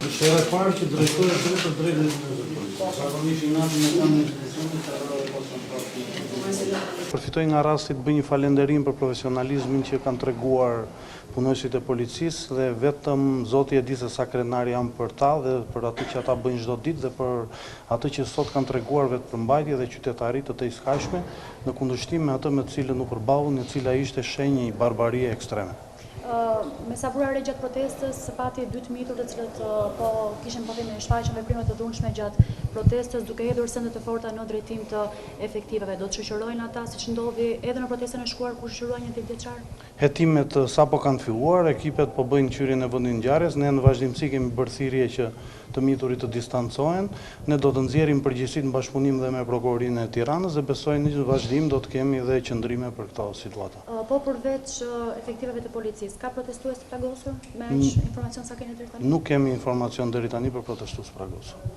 Është e parë që drejtohet drejt për drejt në policisë. Zakonisht natë me kanë institucionet të rrallë posa Përfitoj nga rasti të bëj një falënderim për profesionalizmin që kanë treguar punojësit e policisë dhe vetëm Zoti e di se sa krenar jam për ta dhe për atë që ata bëjnë çdo ditë dhe për atë që sot kanë treguar vetë përmbajtje dhe qytetarit të iskashme në kundërshtim me atë me të cilën u përballën, e cila ishte shenjë i barbarie ekstreme. Me sa vura re gjatë protestës, pati 2 të mitur të cilët po kishin me shfaqjen veprime të dhunshme gjatë protestës, duke hedhur sende të forta në drejtim të efektiveve. Do të shoqërojnë ata siç ndodhi edhe në protestën e shkuar kur shoqëruan një 10 vjeçar? Hetimet sapo kanë filluar, ekipet po bëjnë qyrjen e vendin ngjarjes, ne në vazhdimsi kemi bërë thirrje që të miturit të distancohen. Ne do të nxjerrim përgjegjësitë në bashkëpunim dhe me prokurorinë e Tiranës dhe besoj në vazhdim do të kemi edhe qëndrime për këto situata. Po përveç efektiveve të policisë, ka protestues të plagosur me informacion sa keni deri tani? Nuk kemi informacion deri tani për protestues të plagosur.